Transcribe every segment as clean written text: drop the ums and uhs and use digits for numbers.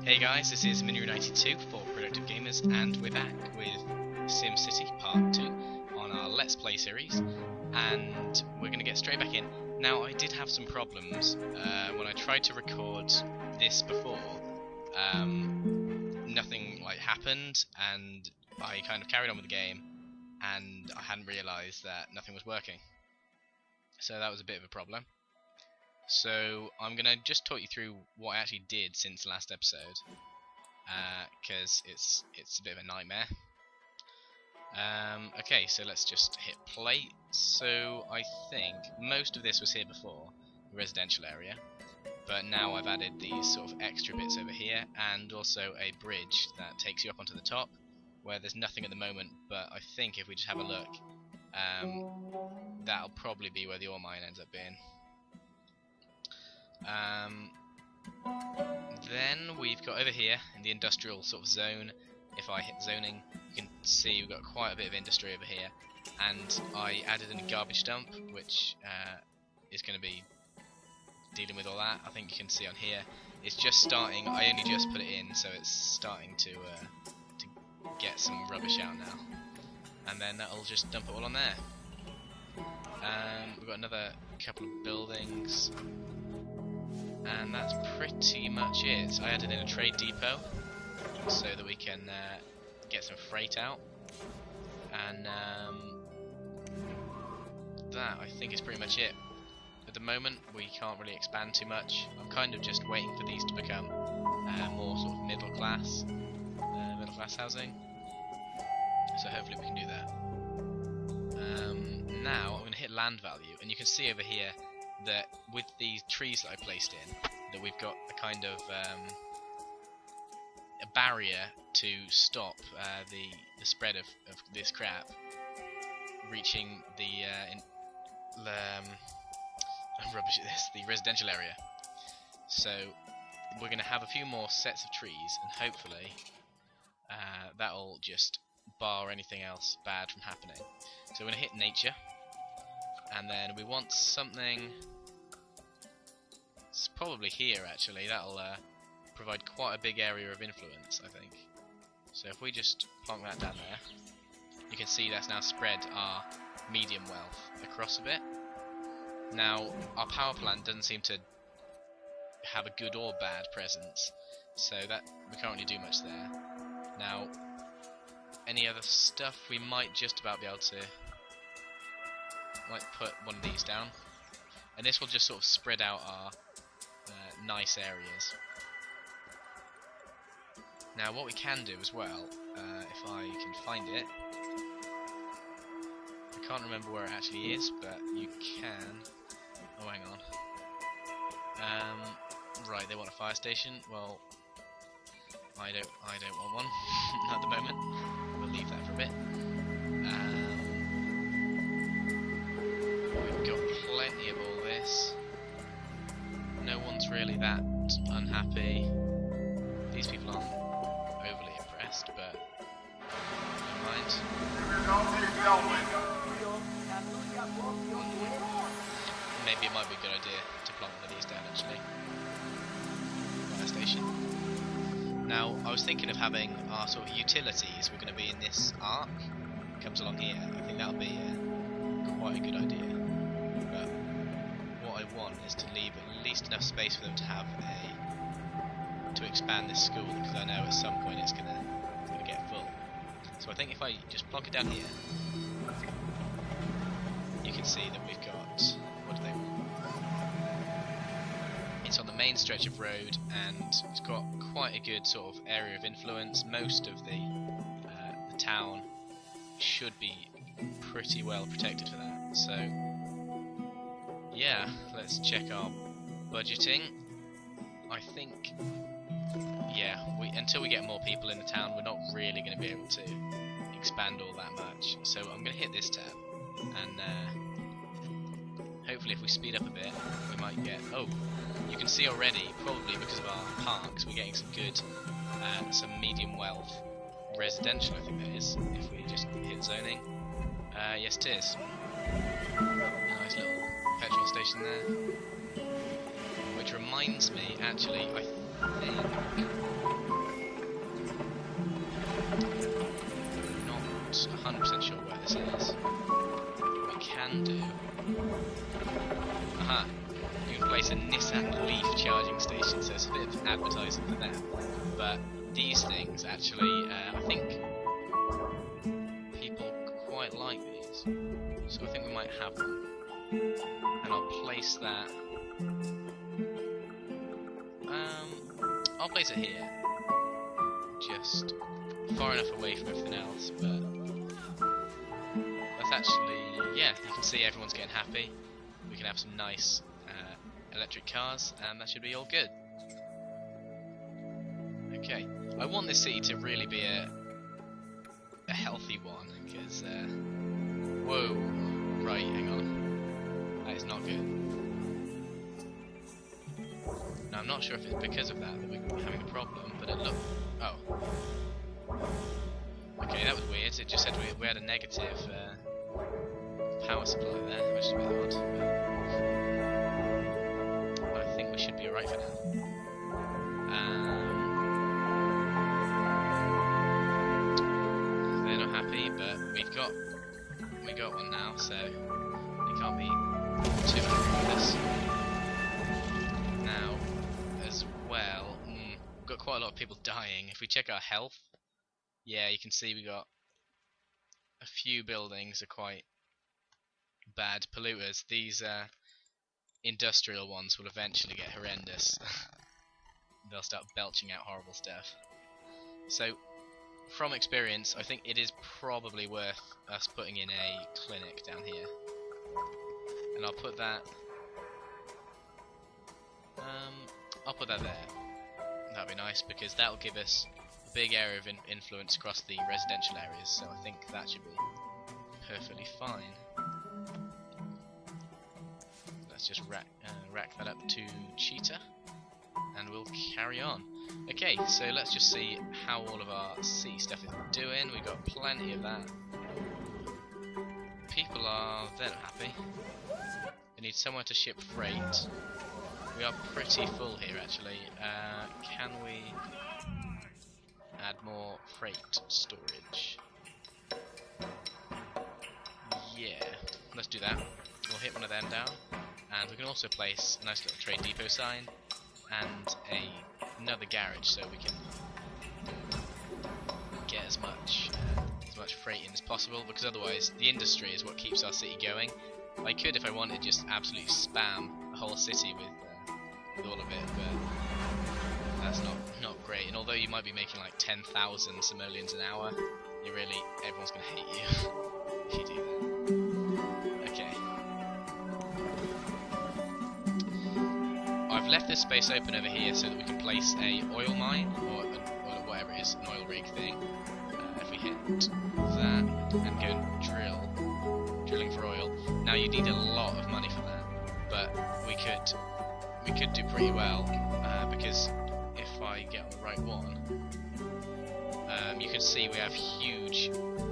Hey guys, this is Minu92 for Productive Gamers, and we're back with SimCity Part 2 on our Let's Play series, and we're going to get straight back in. Now, I did have some problems when I tried to record this before. Nothing happened, and I kind of carried on with the game, and I hadn't realised that nothing was working. So that was a bit of a problem. So I'm going to just talk you through what I actually did since the last episode, because it's a bit of a nightmare. Okay, so let's just hit play. So I think most of this was here before, the residential area, but now I've added these sort of extra bits over here, and also a bridge that takes you up onto the top, where there's nothing at the moment, but I think if we just have a look, that'll probably be where the ore mine ends up being. Then we've got over here in the industrial sort of zone. If I hit zoning, you can see we've got quite a bit of industry over here, and I added in a garbage dump, which is going to be dealing with all that. I think you can see on here it's just starting. I only just put it in, so it's starting to get some rubbish out now, and then that'll just dump it all on there. We've got another couple of buildings. And that's pretty much it. I added in a trade depot so that we can get some freight out, and that I think is pretty much it. At the moment we can't really expand too much. I'm kind of just waiting for these to become more sort of middle class housing, so hopefully we can do that. Now I'm going to hit land value, and you can see over here that with these trees that I placed in, that we've got a kind of a barrier to stop the spread of this crap reaching the rubbish at this, the residential area. So we're going to have a few more sets of trees, and hopefully that'll just bar anything else bad from happening. So we're going to hit nature, and then we want something. It's probably here actually. That'll provide quite a big area of influence, I think. So if we just plonk that down there, you can see that's now spread our medium wealth across a bit. Now our power plant doesn't seem to have a good or bad presence, so that we can't really do much there. Now any other stuff we might just about be able to put one of these down, and this will just sort of spread out our nice areas. Now what we can do as well, if I can find it, I can't remember where it actually is, but you can. Oh, hang on. Right, they want a fire station. Well, I don't want one at the moment. We'll leave that for a bit. We've got plenty of all this. No one's really that unhappy. These people aren't overly impressed, but never mind. Maybe it might be a good idea to plonk one of these down actually. Fire station. Now, I was thinking of having our sort of utilities were going to be in this arc. It comes along here. I think that'll be quite a good idea. But what I want is to leave at least enough space for them to have to expand this school, because I know at some point it's gonna get full. So I think if I just plonk it down here, you can see that we've got, what do they want? It's on the main stretch of road, and it's got quite a good sort of area of influence. Most of the town should be pretty well protected for that. So yeah, let's check our budgeting. I think, yeah, until we get more people in the town, we're not really going to be able to expand all that much. So I'm going to hit this tab, and hopefully if we speed up a bit, we might get, oh, you can see already, probably because of our parks, we're getting some good, some medium wealth residential, I think that is, if we just hit zoning. Yes it is. Nice little petrol station there. Which reminds me, actually, I think 100% sure where this is. What we can do... Aha! You can place a Nissan Leaf charging station, so it's a bit of advertising for them. But these things actually, I think people quite like these. So I think we might have them. And I'll place that... I'll place it here. Just far enough away from everything else, but that's actually, yeah, you can see everyone's getting happy. We can have some nice electric cars, and that should be all good. Okay, I want this city to really be a healthy one, because, whoa, right, hang on, that is not good. Now I'm not sure if it's because of that we're having a problem, but it looked, oh. Okay, that was weird. It just said we had a negative power supply there, which is a bit odd. But I think we should be alright for now. They're not happy, but we got one now, so they can't be too happy with us. Now, as well, we've got quite a lot of people dying. If we check our health, yeah, you can see we got a few buildings are quite bad polluters. These industrial ones will eventually get horrendous. They'll start belching out horrible stuff. So, from experience, I think it is probably worth us putting in a clinic down here. And I'll put that there. That'd be nice, because that'll give us a big area of influence across the residential areas, so I think that should be perfectly fine. Let's just rack that up to Cheetah, and we'll carry on. Okay, so let's just see how all of our city stuff is doing. We've got plenty of that. People they're not happy. They need somewhere to ship freight. We are pretty full here, actually. Can we add more freight storage? Yeah, let's do that. We'll hit one of them down, and we can also place a nice little trade depot sign and another garage, so we can get as much freight in as possible, because otherwise the industry is what keeps our city going. I could, if I wanted, just absolutely spam the whole city with all of it, but that's not great. And although you might be making like 10,000 simoleons an hour, everyone's gonna hate you if you do that. Okay. I've left this space open over here so that we can place a oil mine, or whatever it is, an oil rig thing. If we hit that and go drilling for oil. Now you need a lot of money for that, but we could do pretty well, because if I get on the right one, you can see we have huge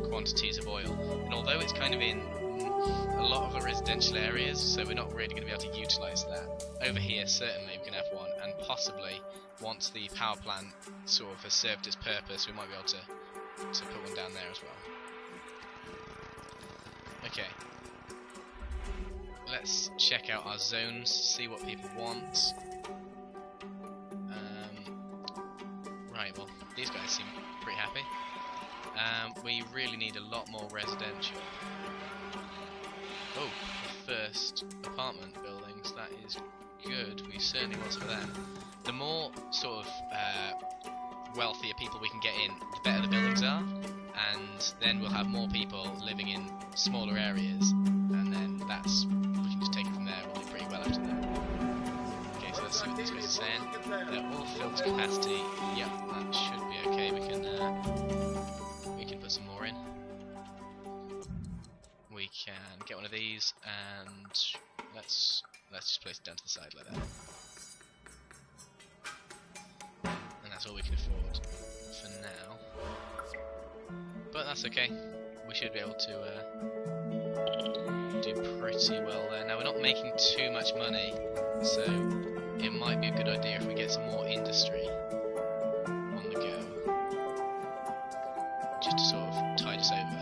quantities of oil, and although it's kind of in a lot of the residential areas, so we're not really going to be able to utilise that. Over here certainly we can have one, and possibly once the power plant sort of has served its purpose, we might be able to put one down there as well. Okay. Let's check out our zones, see what people want. Right, well, these guys seem pretty happy. We really need a lot more residential. Oh, the first apartment buildings, that is good. We certainly want some of them. The more sort of wealthier people we can get in, the better the buildings are, and then we'll have more people living in smaller areas, and then we can just take it from there. We'll do pretty well after that. Okay, so let's see what these guys are saying. They're all filled to capacity. Yep, that should be okay. We can put some more in. We can get one of these, and let's just place it down to the side like that. And that's all we can afford for now. But that's okay. We should be able to do pretty well there. Now we're not making too much money, so it might be a good idea if we get some more industry on the go, just to sort of tide us over.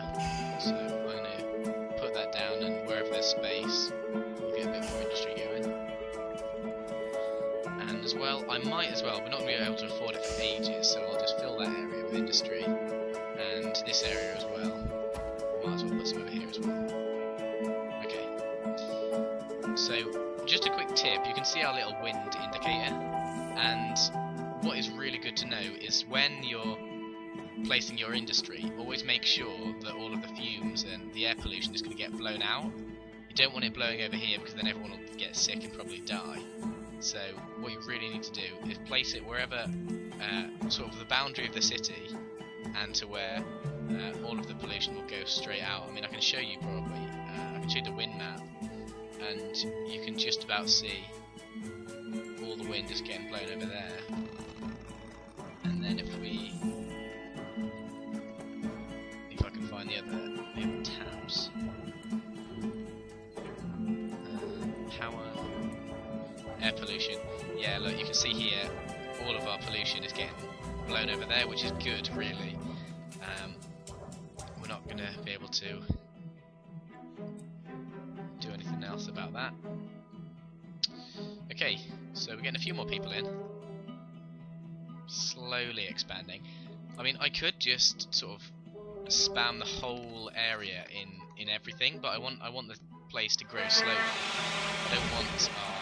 ages, so I'll just fill that area with industry, and this area as well. Might as well put some over here as well. Okay. So, just a quick tip, you can see our little wind indicator, and what is really good to know is when you're placing your industry, always make sure that all of the fumes and the air pollution is going to get blown out. You don't want it blowing over here because then everyone will get sick and probably die. So what you really need to do is place it wherever, sort of the boundary of the city, and to where all of the pollution will go straight out. I mean, I can show you probably, I can show you the wind map, and you can just about see all the wind is getting blown over there. And then if I can find the other tabs, power, air pollution. Yeah, look, you can see here all of our pollution is getting blown over there, which is good, really. We're not going to be able to do anything else about that. Okay, so we're getting a few more people in. Slowly expanding. I mean, I could just sort of spam the whole area in everything, but I want the place to grow slowly. I don't want our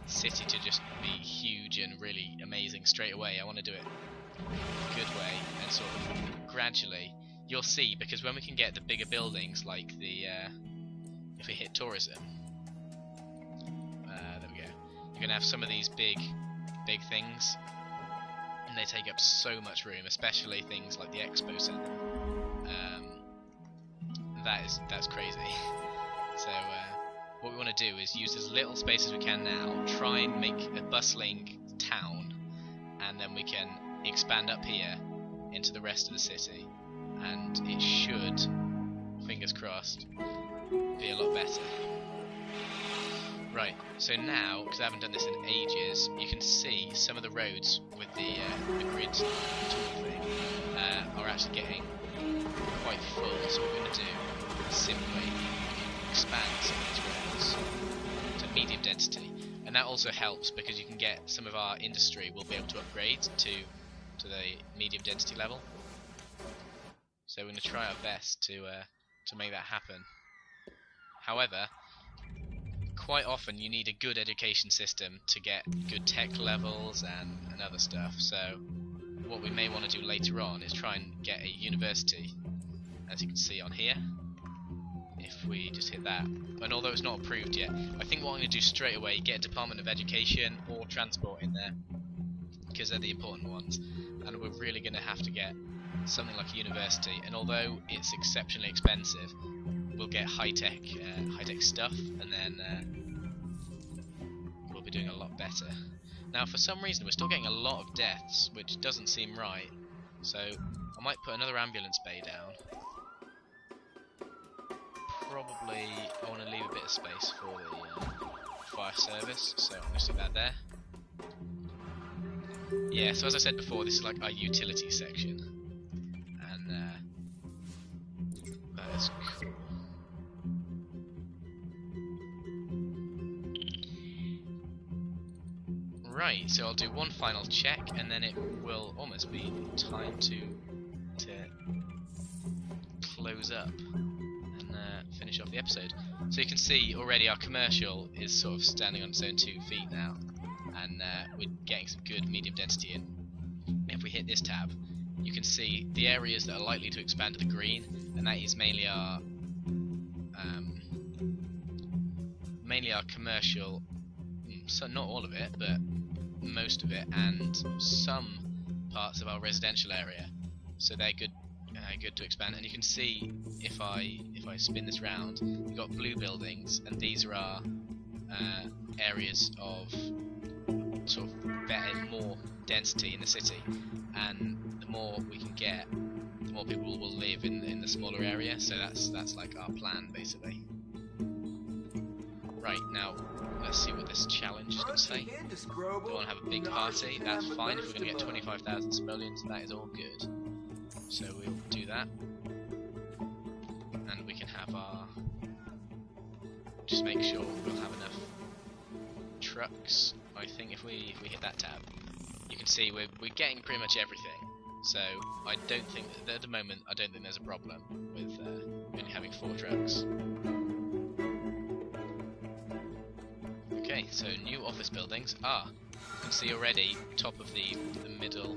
city to just be huge and really amazing straight away. I want to do it a good way and sort of gradually. You'll see, because when we can get the bigger buildings, like the if we hit tourism, there we go. You're gonna have some of these big things, and they take up so much room, especially things like the expo center. That's crazy. So what we want to do is use as little space as we can now, try and make a bustling town, and then we can expand up here into the rest of the city, and it should, fingers crossed, be a lot better. Right, so now, because I haven't done this in ages, you can see some of the roads with the grid tool thing are actually getting quite full, so what we're going to do is simply expand some of these roads to medium density, and that also helps because you can get some of our industry will be able to upgrade to the medium density level. So we're going to try our best to make that happen. However, quite often you need a good education system to get good tech levels and other stuff, so what we may want to do later on is try and get a university, as you can see on here, if we just hit that. And although it's not approved yet, I think what I'm going to do straight away, get a Department of Education or Transport in there, because they're the important ones, and we're really going to have to get something like a university, and although it's exceptionally expensive, we'll get high-tech stuff, and then we'll be doing a lot better. Now, for some reason, we're still getting a lot of deaths, which doesn't seem right, so I might put another ambulance bay down. Probably, I want to leave a bit of space for the fire service, so I'm going to stick that there. Yeah, so as I said before, this is like our utility section, and that is cool. Right, so I'll do one final check, and then it will almost be time to close up and finish off the episode. So you can see already our commercial is sort of standing on its own 2 feet now, and we're getting some good medium density in. If we hit this tab, you can see the areas that are likely to expand to the green, and that is mainly our commercial. So not all of it, but most of it, and some parts of our residential area. So they're good to expand. And you can see if I spin this round, we've got blue buildings, and these are our areas of sort of better, more density in the city. And the more we can get, the more people will live in the smaller area. So that's like our plan basically. Right, now let's see what this challenge is going to say. We want to have a big party, that's fine. If we're going to get 25,000 simoleons, that is all good. So we'll do that. And we can have our... just make sure we'll have enough trucks. I think if we hit that tab, you can see we're getting pretty much everything. So I don't think at the moment there's a problem with only having 4 trucks. Okay, so new office buildings. You can see already top of the middle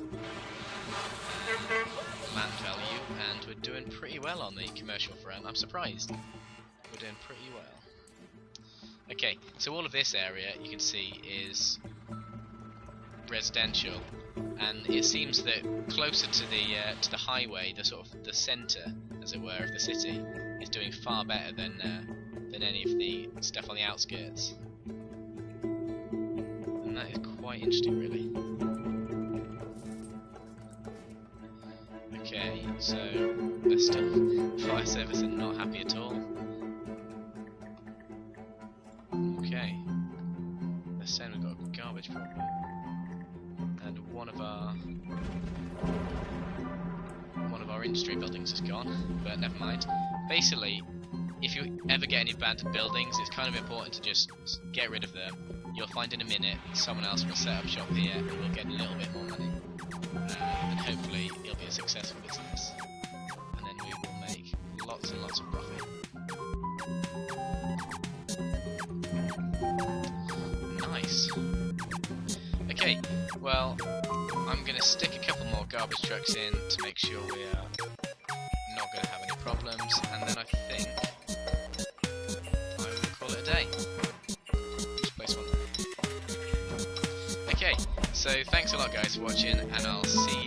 land value, and we're doing pretty well on the commercial front. I'm surprised. We're doing pretty well. Okay, so all of this area you can see is residential, and it seems that closer to the highway, the sort of the centre, as it were, of the city, is doing far better than any of the stuff on the outskirts, and that is quite interesting, really. Okay, so they're still fire service are not happy at all. Okay, they're saying we've got a garbage problem. And one of our industry buildings is gone, but never mind. Basically, if you ever get any abandoned buildings, it's kind of important to just get rid of them. You'll find in a minute someone else will set up shop here and we'll get a little bit more money. And hopefully it'll be a successful business. And then we will make lots and lots of profit. Nice. Okay, well, I'm going to stick a couple more garbage trucks in to make sure we are not going to have any problems, and then I think I will call it a day. Just place one there. Okay, so thanks a lot guys for watching, and I'll see you